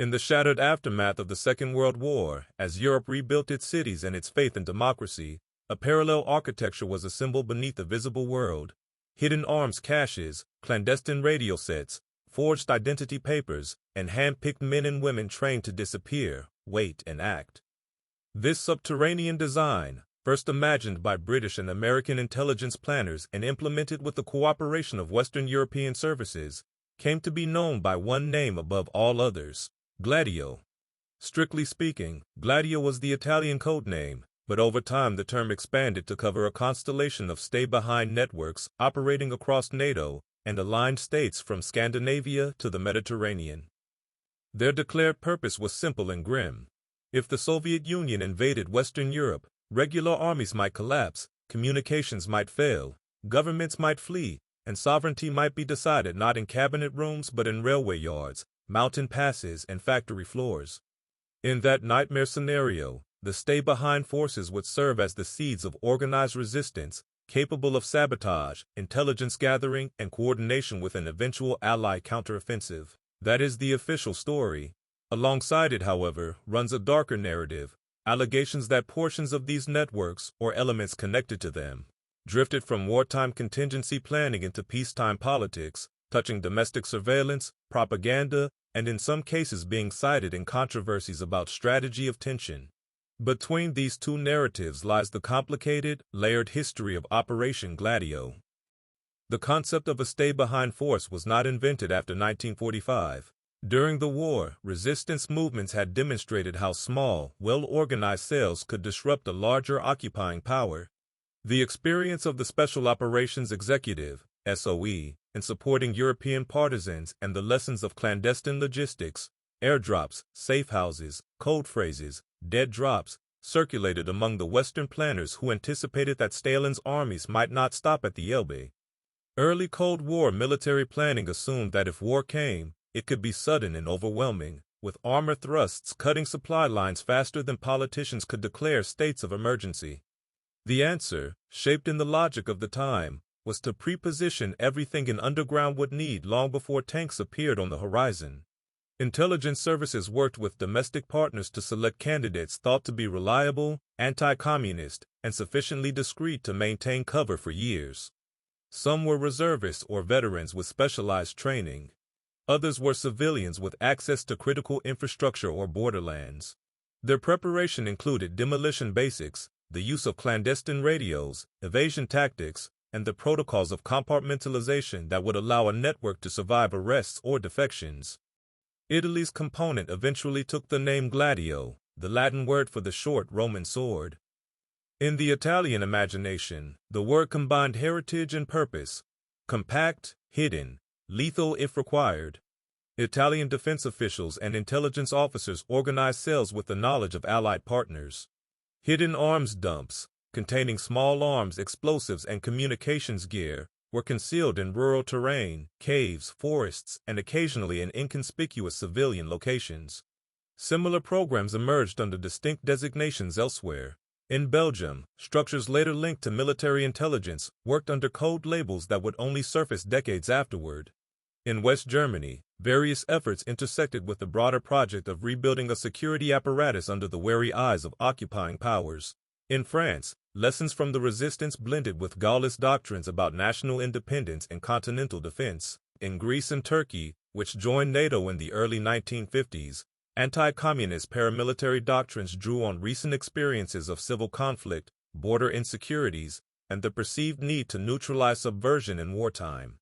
In the shattered aftermath of the Second World War, as Europe rebuilt its cities and its faith in democracy, a parallel architecture was assembled beneath the visible world. Hidden arms caches, clandestine radio sets, forged identity papers, and hand-picked men and women trained to disappear, wait, and act. This subterranean design, first imagined by British and American intelligence planners and implemented with the cooperation of Western European services, came to be known by one name above all others: Gladio. Strictly speaking, Gladio was the Italian code name, but over time the term expanded to cover a constellation of stay-behind networks operating across NATO and aligned states from Scandinavia to the Mediterranean. Their declared purpose was simple and grim. If the Soviet Union invaded Western Europe, regular armies might collapse, communications might fail, governments might flee, and sovereignty might be decided not in cabinet rooms but in railway yards, mountain passes, and factory floors. In that nightmare scenario, the stay-behind forces would serve as the seeds of organized resistance, capable of sabotage, intelligence gathering, and coordination with an eventual Allied counteroffensive. That is the official story. Alongside it, however, runs a darker narrative, allegations that portions of these networks, or elements connected to them, drifted from wartime contingency planning into peacetime politics, touching domestic surveillance, propaganda, and in some cases being cited in controversies about strategy of tension. Between these two narratives lies the complicated, layered history of Operation Gladio. The concept of a stay-behind force was not invented after 1945. During the war, resistance movements had demonstrated how small, well-organized cells could disrupt a larger occupying power. The experience of the Special Operations Executive, SOE, in supporting European partisans and the lessons of clandestine logistics, airdrops, safe houses, code phrases, dead drops, circulated among the Western planners who anticipated that Stalin's armies might not stop at the Elbe. Early Cold War military planning assumed that if war came, it could be sudden and overwhelming, with armor thrusts cutting supply lines faster than politicians could declare states of emergency. The answer, shaped in the logic of the time, was to preposition everything an underground would need long before tanks appeared on the horizon. Intelligence services worked with domestic partners to select candidates thought to be reliable, anti-communist, and sufficiently discreet to maintain cover for years. Some were reservists or veterans with specialized training. Others were civilians with access to critical infrastructure or borderlands. Their preparation included demolition basics, the use of clandestine radios, evasion tactics, and the protocols of compartmentalization that would allow a network to survive arrests or defections. Italy's component eventually took the name Gladio, the Latin word for the short Roman sword. In the Italian imagination, the word combined heritage and purpose: compact, hidden, lethal if required. Italian defense officials and intelligence officers organized cells with the knowledge of Allied partners. Hidden arms dumps, containing small arms, explosives, and communications gear, were concealed in rural terrain, caves, forests, and occasionally in inconspicuous civilian locations. Similar programs emerged under distinct designations elsewhere. In Belgium, structures later linked to military intelligence worked under code labels that would only surface decades afterward. In West Germany, various efforts intersected with the broader project of rebuilding a security apparatus under the wary eyes of occupying powers. In France, lessons from the resistance blended with Gaullist doctrines about national independence and continental defense. In Greece and Turkey, which joined NATO in the early 1950s, anti-communist paramilitary doctrines drew on recent experiences of civil conflict, border insecurities, and the perceived need to neutralize subversion in wartime.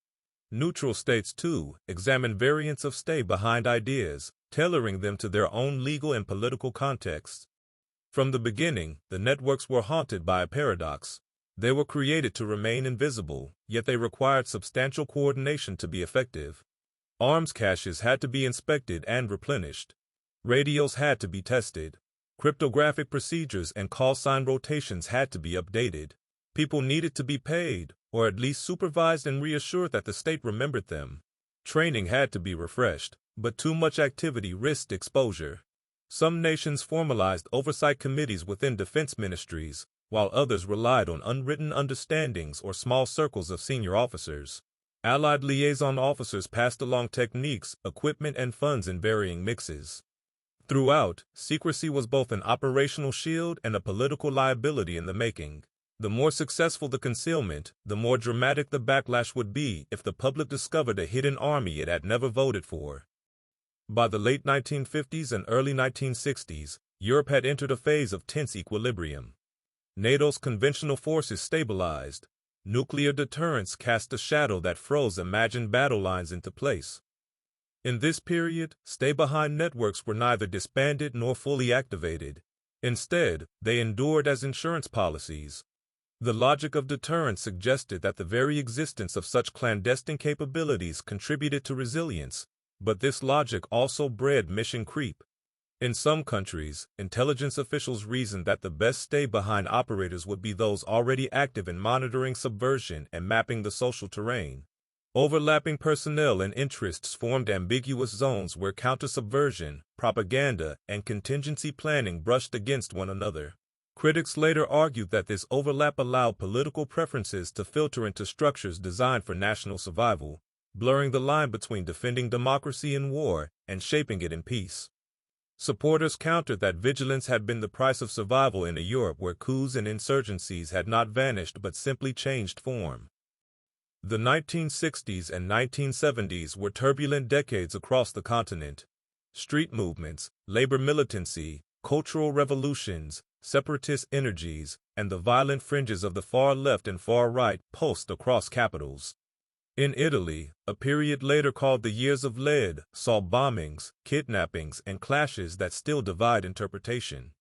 Neutral states, too, examined variants of stay-behind ideas, tailoring them to their own legal and political contexts. From the beginning, the networks were haunted by a paradox. They were created to remain invisible, yet they required substantial coordination to be effective. Arms caches had to be inspected and replenished. Radios had to be tested. Cryptographic procedures and call sign rotations had to be updated. People needed to be paid, or at least supervised and reassured that the state remembered them. Training had to be refreshed, but too much activity risked exposure. Some nations formalized oversight committees within defense ministries, while others relied on unwritten understandings or small circles of senior officers. Allied liaison officers passed along techniques, equipment, and funds in varying mixes. Throughout, secrecy was both an operational shield and a political liability in the making. The more successful the concealment, the more dramatic the backlash would be if the public discovered a hidden army it had never voted for. By the late 1950s and early 1960s, Europe had entered a phase of tense equilibrium. NATO's conventional forces stabilized. Nuclear deterrence cast a shadow that froze imagined battle lines into place. In this period, stay-behind networks were neither disbanded nor fully activated. Instead, they endured as insurance policies. The logic of deterrence suggested that the very existence of such clandestine capabilities contributed to resilience, but this logic also bred mission creep. In some countries, intelligence officials reasoned that the best stay-behind operators would be those already active in monitoring subversion and mapping the social terrain. Overlapping personnel and interests formed ambiguous zones where counter-subversion, propaganda, and contingency planning brushed against one another. Critics later argued that this overlap allowed political preferences to filter into structures designed for national survival, blurring the line between defending democracy in war and shaping it in peace. Supporters countered that vigilance had been the price of survival in a Europe where coups and insurgencies had not vanished but simply changed form. The 1960s and 1970s were turbulent decades across the continent. Street movements, labor militancy, cultural revolutions, separatist energies, and the violent fringes of the far left and far right pulsed across capitals. In Italy, a period later called the Years of Lead saw bombings, kidnappings, and clashes that still divide interpretation.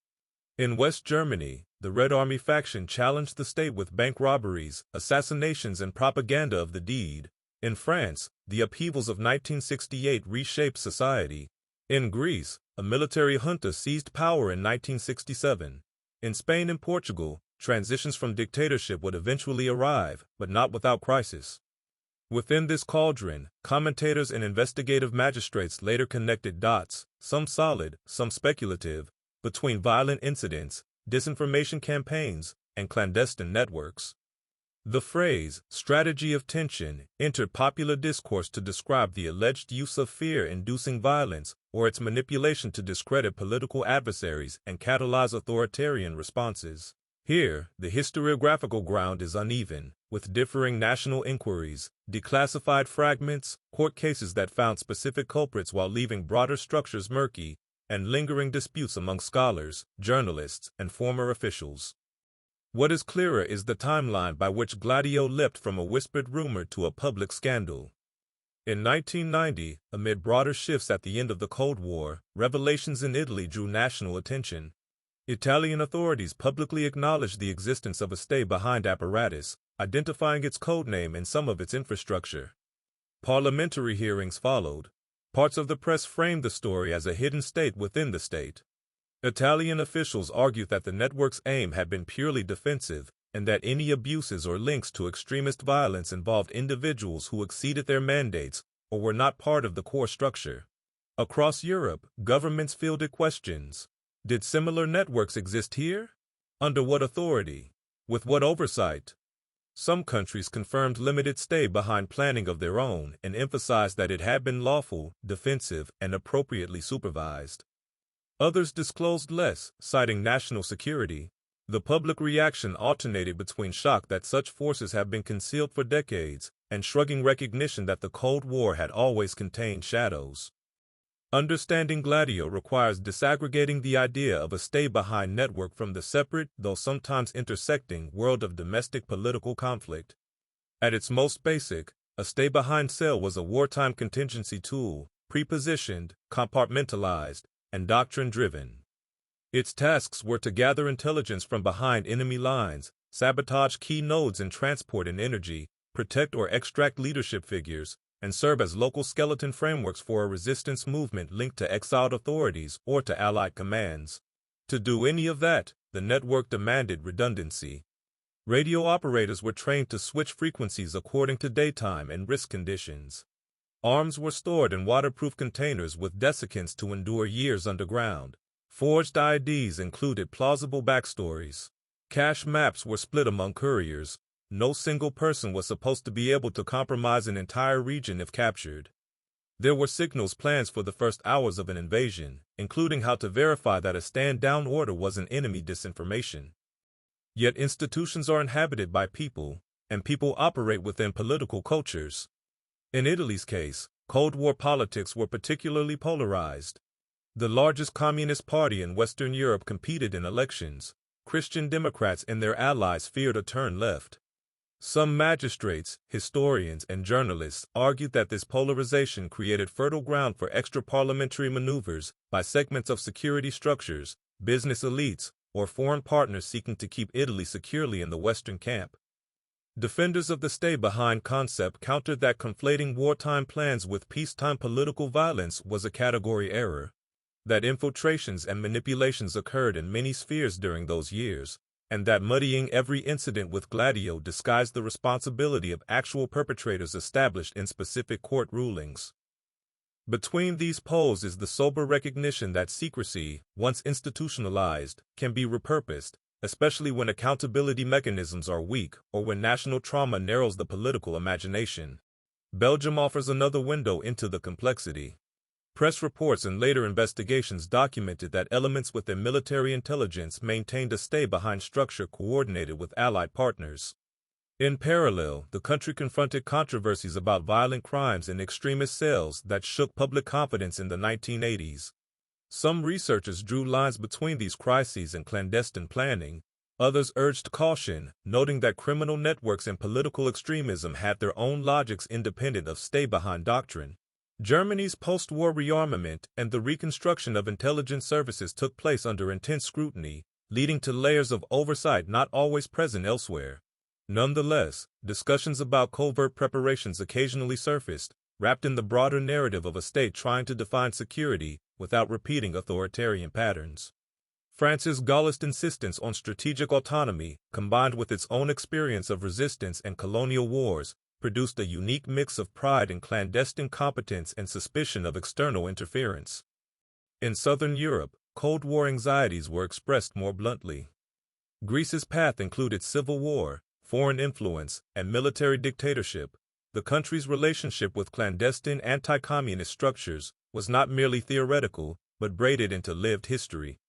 In West Germany, the Red Army faction challenged the state with bank robberies, assassinations, and propaganda of the deed. In France, the upheavals of 1968 reshaped society. In Greece, a military junta seized power in 1967. In Spain and Portugal, transitions from dictatorship would eventually arrive, but not without crisis. Within this cauldron, commentators and investigative magistrates later connected dots, some solid, some speculative, between violent incidents, disinformation campaigns, and clandestine networks. The phrase, strategy of tension, entered popular discourse to describe the alleged use of fear-inducing violence or its manipulation to discredit political adversaries and catalyze authoritarian responses. Here, the historiographical ground is uneven, with differing national inquiries, declassified fragments, court cases that found specific culprits while leaving broader structures murky, and lingering disputes among scholars, journalists, and former officials. What is clearer is the timeline by which Gladio leapt from a whispered rumor to a public scandal. In 1990, amid broader shifts at the end of the Cold War, revelations in Italy drew national attention. Italian authorities publicly acknowledged the existence of a stay-behind apparatus, identifying its codename and some of its infrastructure. Parliamentary hearings followed. Parts of the press framed the story as a hidden state within the state. Italian officials argued that the network's aim had been purely defensive, and that any abuses or links to extremist violence involved individuals who exceeded their mandates or were not part of the core structure. Across Europe, governments fielded questions. Did similar networks exist here? Under what authority? With what oversight? Some countries confirmed limited stay-behind planning of their own and emphasized that it had been lawful, defensive, and appropriately supervised. Others disclosed less, citing national security. The public reaction alternated between shock that such forces have been concealed for decades and shrugging recognition that the Cold War had always contained shadows. Understanding Gladio requires disaggregating the idea of a stay-behind network from the separate, though sometimes intersecting, world of domestic political conflict. At its most basic, a stay-behind cell was a wartime contingency tool, pre-positioned, compartmentalized, and doctrine-driven. Its tasks were to gather intelligence from behind enemy lines, sabotage key nodes in transport and energy, protect or extract leadership figures, and serve as local skeleton frameworks for a resistance movement linked to exiled authorities or to Allied commands. To do any of that, the network demanded redundancy. Radio operators were trained to switch frequencies according to daytime and risk conditions. Arms were stored in waterproof containers with desiccants to endure years underground. Forged IDs included plausible backstories. Cache maps were split among couriers. No single person was supposed to be able to compromise an entire region if captured. There were signals plans for the first hours of an invasion, including how to verify that a stand-down order wasn't enemy disinformation. Yet institutions are inhabited by people, and people operate within political cultures. In Italy's case, Cold War politics were particularly polarized. The largest communist party in Western Europe competed in elections. Christian Democrats and their allies feared a turn left. Some magistrates, historians, and journalists argued that this polarization created fertile ground for extra-parliamentary maneuvers by segments of security structures, business elites, or foreign partners seeking to keep Italy securely in the Western camp. Defenders of the stay-behind concept countered that conflating wartime plans with peacetime political violence was a category error, that infiltrations and manipulations occurred in many spheres during those years, and that muddying every incident with Gladio disguised the responsibility of actual perpetrators established in specific court rulings. Between these poles is the sober recognition that secrecy, once institutionalized, can be repurposed, especially when accountability mechanisms are weak or when national trauma narrows the political imagination. Belgium offers another window into the complexity. Press reports and later investigations documented that elements within military intelligence maintained a stay-behind structure coordinated with allied partners. In parallel, the country confronted controversies about violent crimes and extremist cells that shook public confidence in the 1980s. Some researchers drew lines between these crises and clandestine planning. Others urged caution, noting that criminal networks and political extremism had their own logics independent of stay-behind doctrine. Germany's post-war rearmament and the reconstruction of intelligence services took place under intense scrutiny, leading to layers of oversight not always present elsewhere. Nonetheless, discussions about covert preparations occasionally surfaced, wrapped in the broader narrative of a state trying to define security without repeating authoritarian patterns. France's Gaullist insistence on strategic autonomy, combined with its own experience of resistance and colonial wars, produced a unique mix of pride in clandestine competence and suspicion of external interference. In Southern Europe, Cold War anxieties were expressed more bluntly. Greece's path included civil war, foreign influence, and military dictatorship. The country's relationship with clandestine anti-communist structures was not merely theoretical, but braided into lived history.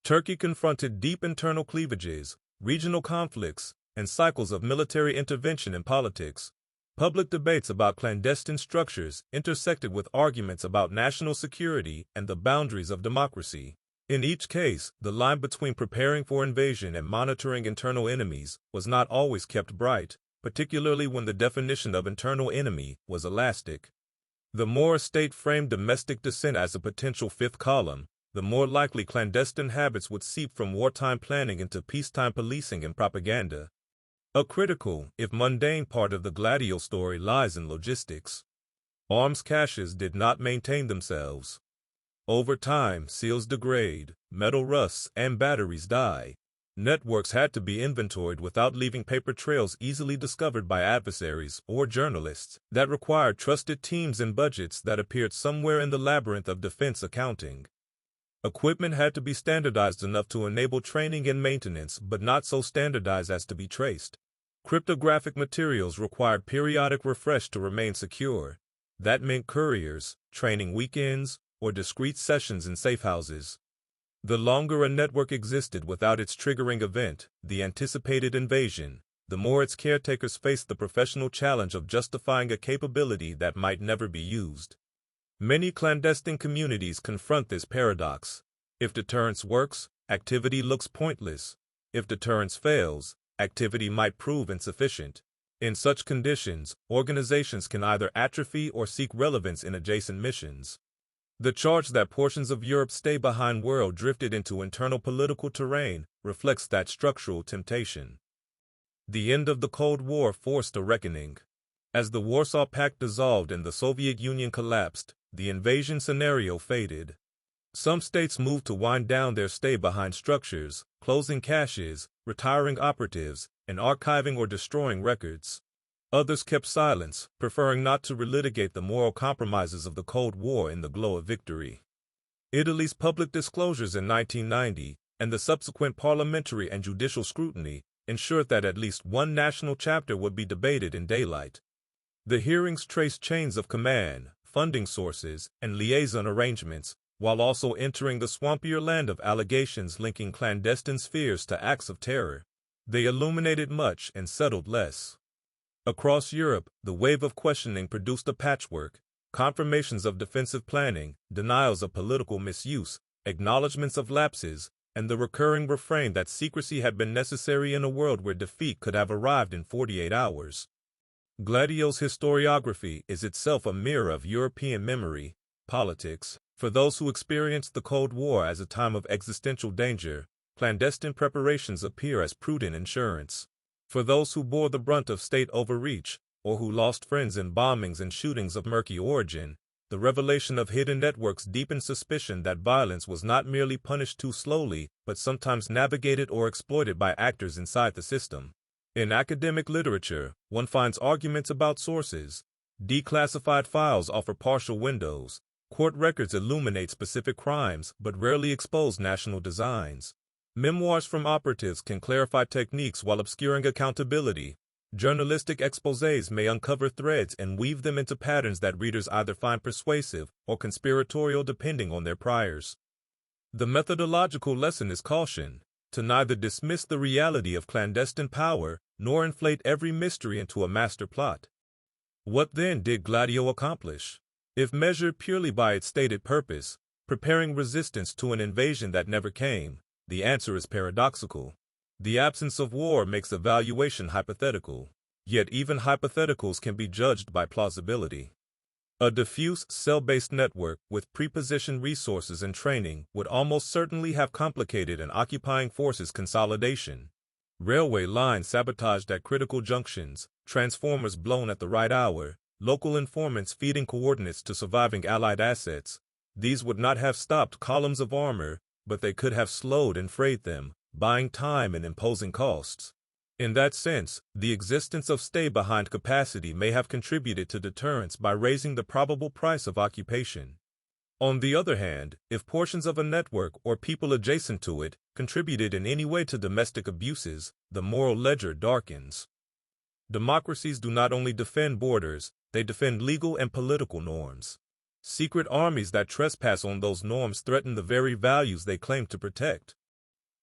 Turkey confronted deep internal cleavages, regional conflicts, and cycles of military intervention in politics. Public debates about clandestine structures intersected with arguments about national security and the boundaries of democracy. In each case, the line between preparing for invasion and monitoring internal enemies was not always kept bright, particularly when the definition of internal enemy was elastic. The more a state framed domestic dissent as a potential fifth column, the more likely clandestine habits would seep from wartime planning into peacetime policing and propaganda. A critical, if mundane, part of the Gladio story lies in logistics. Arms caches did not maintain themselves. Over time, seals degrade, metal rusts, and batteries die. Networks had to be inventoried without leaving paper trails easily discovered by adversaries or journalists. That required trusted teams and budgets that appeared somewhere in the labyrinth of defense accounting. Equipment had to be standardized enough to enable training and maintenance, but not so standardized as to be traced. Cryptographic materials required periodic refresh to remain secure. That meant couriers, training weekends, or discrete sessions in safe houses. The longer a network existed without its triggering event, the anticipated invasion, the more its caretakers faced the professional challenge of justifying a capability that might never be used. Many clandestine communities confront this paradox. If deterrence works, activity looks pointless. If deterrence fails, activity might prove insufficient. In such conditions, organizations can either atrophy or seek relevance in adjacent missions. The charge that portions of Europe's stay-behind world drifted into internal political terrain reflects that structural temptation. The end of the Cold War forced a reckoning. As the Warsaw Pact dissolved and the Soviet Union collapsed, the invasion scenario faded. Some states moved to wind down their stay-behind structures, closing caches, retiring operatives, and archiving or destroying records. Others kept silence, preferring not to relitigate the moral compromises of the Cold War in the glow of victory. Italy's public disclosures in 1990, and the subsequent parliamentary and judicial scrutiny, ensured that at least one national chapter would be debated in daylight. The hearings traced chains of command, funding sources and liaison arrangements, while also entering the swampier land of allegations linking clandestine spheres to acts of terror. They illuminated much and settled less. Across Europe, the wave of questioning produced a patchwork: confirmations of defensive planning, denials of political misuse, acknowledgments of lapses, and the recurring refrain that secrecy had been necessary in a world where defeat could have arrived in 48 hours. Gladio's historiography is itself a mirror of European memory, politics. For those who experienced the Cold War as a time of existential danger, clandestine preparations appear as prudent insurance. For those who bore the brunt of state overreach, or who lost friends in bombings and shootings of murky origin, the revelation of hidden networks deepened suspicion that violence was not merely punished too slowly, but sometimes navigated or exploited by actors inside the system. In academic literature, one finds arguments about sources. Declassified files offer partial windows. Court records illuminate specific crimes, but rarely expose national designs. Memoirs from operatives can clarify techniques while obscuring accountability. Journalistic exposés may uncover threads and weave them into patterns that readers either find persuasive or conspiratorial depending on their priors. The methodological lesson is caution, to neither dismiss the reality of clandestine power nor inflate every mystery into a master plot. What then did Gladio accomplish? If measured purely by its stated purpose, preparing resistance to an invasion that never came, the answer is paradoxical. The absence of war makes evaluation hypothetical, yet even hypotheticals can be judged by plausibility. A diffuse, cell-based network with prepositioned resources and training would almost certainly have complicated an occupying force's consolidation. Railway lines sabotaged at critical junctions, transformers blown at the right hour, local informants feeding coordinates to surviving Allied assets. These would not have stopped columns of armor, but they could have slowed and frayed them, buying time and imposing costs. In that sense, the existence of stay-behind capacity may have contributed to deterrence by raising the probable price of occupation. On the other hand, if portions of a network or people adjacent to it contributed in any way to domestic abuses, the moral ledger darkens. Democracies do not only defend borders, they defend legal and political norms. Secret armies that trespass on those norms threaten the very values they claim to protect.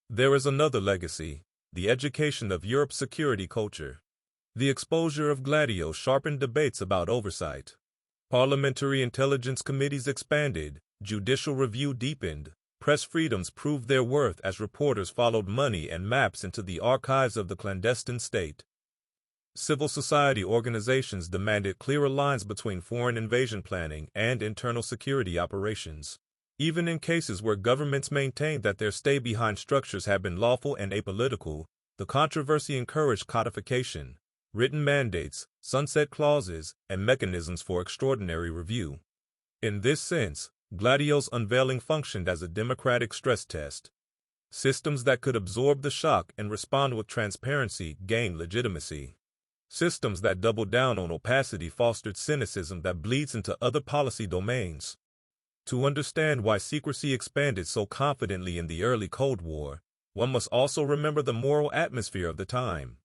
There is another legacy: the education of Europe's security culture. The exposure of Gladio sharpened debates about oversight. Parliamentary intelligence committees expanded, judicial review deepened, press freedoms proved their worth as reporters followed money and maps into the archives of the clandestine state. Civil society organizations demanded clearer lines between foreign invasion planning and internal security operations. Even in cases where governments maintained that their stay-behind structures had been lawful and apolitical, the controversy encouraged codification, written mandates, sunset clauses, and mechanisms for extraordinary review. In this sense, Gladio's unveiling functioned as a democratic stress test. Systems that could absorb the shock and respond with transparency gained legitimacy. Systems that doubled down on opacity fostered cynicism that bleeds into other policy domains. To understand why secrecy expanded so confidently in the early Cold War, one must also remember the moral atmosphere of the time.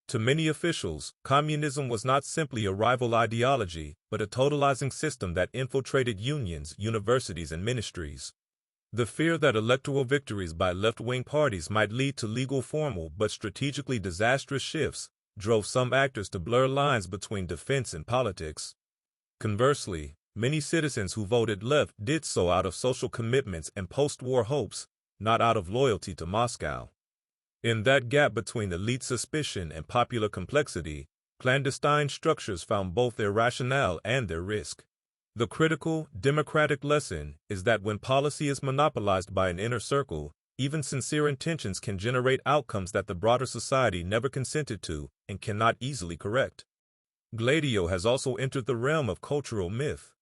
To many officials, communism was not simply a rival ideology, but a totalizing system that infiltrated unions, universities, and ministries. The fear that electoral victories by left-wing parties might lead to legal formal but strategically disastrous shifts drove some actors to blur lines between defense and politics. Conversely, many citizens who voted left did so out of social commitments and post-war hopes, not out of loyalty to Moscow. In that gap between elite suspicion and popular complexity, clandestine structures found both their rationale and their risk. The critical, democratic lesson is that when policy is monopolized by an inner circle, even sincere intentions can generate outcomes that the broader society never consented to and cannot easily correct. Gladio has also entered the realm of cultural myth.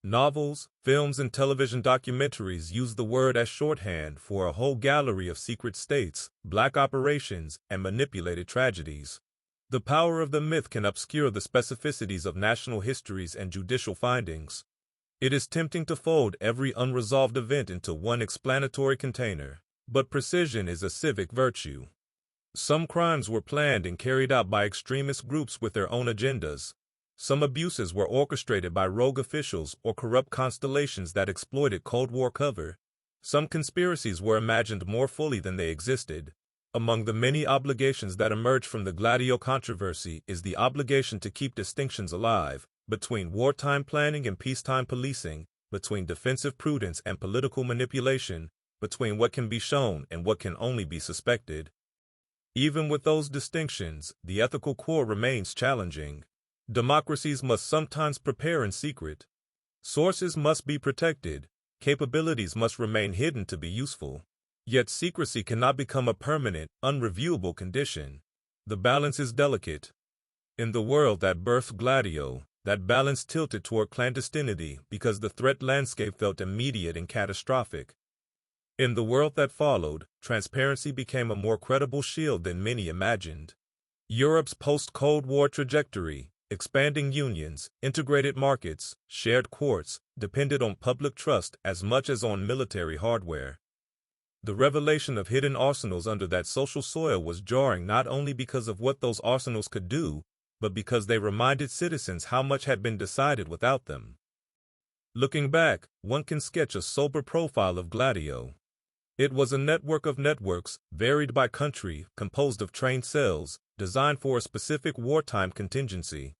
Novels, films, and television documentaries use the word as shorthand for a whole gallery of secret states, black operations, and manipulated tragedies. The power of the myth can obscure the specificities of national histories and judicial findings. It is tempting to fold every unresolved event into one explanatory container, but precision is a civic virtue. Some crimes were planned and carried out by extremist groups with their own agendas. Some abuses were orchestrated by rogue officials or corrupt constellations that exploited Cold War cover. Some conspiracies were imagined more fully than they existed. Among the many obligations that emerged from the Gladio controversy is the obligation to keep distinctions alive between wartime planning and peacetime policing, between defensive prudence and political manipulation, between what can be shown and what can only be suspected. Even with those distinctions, the ethical core remains challenging. Democracies must sometimes prepare in secret. Sources must be protected. Capabilities must remain hidden to be useful. Yet secrecy cannot become a permanent, unreviewable condition. The balance is delicate. In the world that birthed Gladio, that balance tilted toward clandestinity because the threat landscape felt immediate and catastrophic. In the world that followed, transparency became a more credible shield than many imagined. Europe's post-Cold War trajectory, expanding unions, integrated markets, shared courts, depended on public trust as much as on military hardware. The revelation of hidden arsenals under that social soil was jarring not only because of what those arsenals could do, but because they reminded citizens how much had been decided without them. Looking back, one can sketch a sober profile of Gladio. It was a network of networks, varied by country, composed of trained cells, designed for a specific wartime contingency.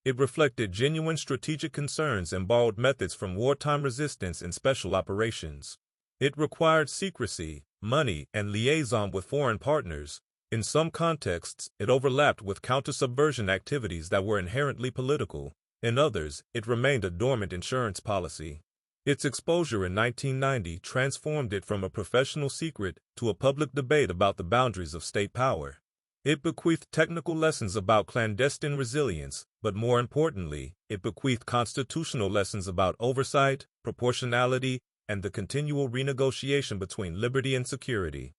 It reflected genuine strategic concerns and borrowed methods from wartime resistance and special operations. It required secrecy, money, and liaison with foreign partners. In some contexts, it overlapped with counter-subversion activities that were inherently political. In others, it remained a dormant insurance policy. Its exposure in 1990 transformed it from a professional secret to a public debate about the boundaries of state power. It bequeathed technical lessons about clandestine resilience, but more importantly, it bequeathed constitutional lessons about oversight, proportionality, and the continual renegotiation between liberty and security.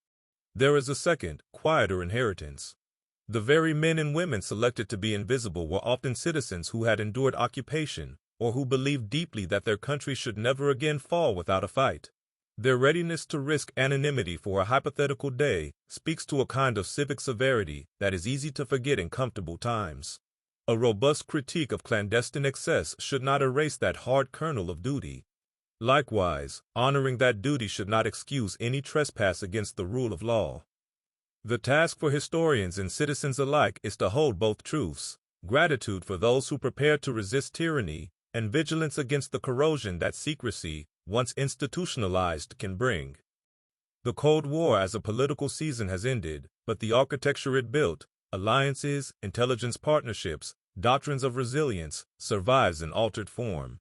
There is a second, quieter inheritance. The very men and women selected to be invisible were often citizens who had endured occupation, or who believed deeply that their country should never again fall without a fight. Their readiness to risk anonymity for a hypothetical day speaks to a kind of civic severity that is easy to forget in comfortable times. A robust critique of clandestine excess should not erase that hard kernel of duty. Likewise, honoring that duty should not excuse any trespass against the rule of law. The task for historians and citizens alike is to hold both truths: gratitude for those who prepared to resist tyranny, and vigilance against the corrosion that secrecy, once institutionalized, can bring. The Cold War as a political season has ended, but the architecture it built, alliances, intelligence partnerships, doctrines of resilience, survives in altered form.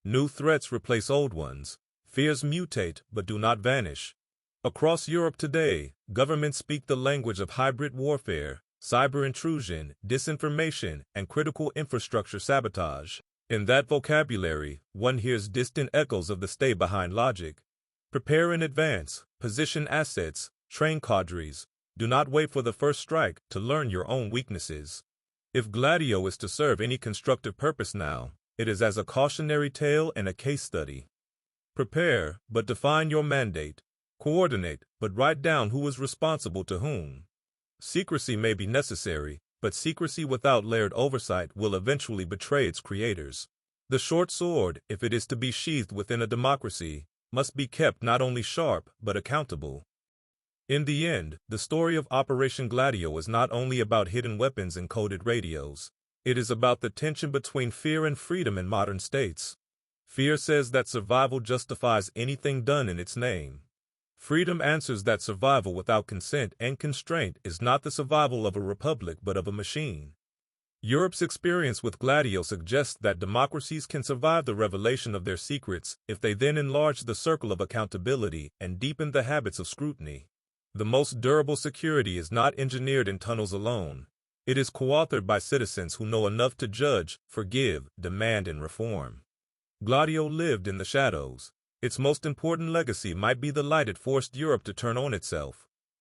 New threats replace old ones. Fears mutate but do not vanish. Across Europe today, governments speak the language of hybrid warfare, cyber intrusion, disinformation, and critical infrastructure sabotage. In that vocabulary, one hears distant echoes of the stay-behind logic. Prepare in advance, position assets, train cadres. Do not wait for the first strike to learn your own weaknesses. If Gladio is to serve any constructive purpose now, it is as a cautionary tale and a case study. Prepare, but define your mandate. Coordinate, but write down who is responsible to whom. Secrecy may be necessary, but secrecy without layered oversight will eventually betray its creators. The short sword, if it is to be sheathed within a democracy, must be kept not only sharp, but accountable. In the end, the story of Operation Gladio is not only about hidden weapons and coded radios. It is about the tension between fear and freedom in modern states. Fear says that survival justifies anything done in its name. Freedom answers that survival without consent and constraint is not the survival of a republic but of a machine. Europe's experience with Gladio suggests that democracies can survive the revelation of their secrets if they then enlarge the circle of accountability and deepen the habits of scrutiny. The most durable security is not engineered in tunnels alone. It is co-authored by citizens who know enough to judge, forgive, demand, and reform. Gladio lived in the shadows. Its most important legacy might be the light it forced Europe to turn on itself.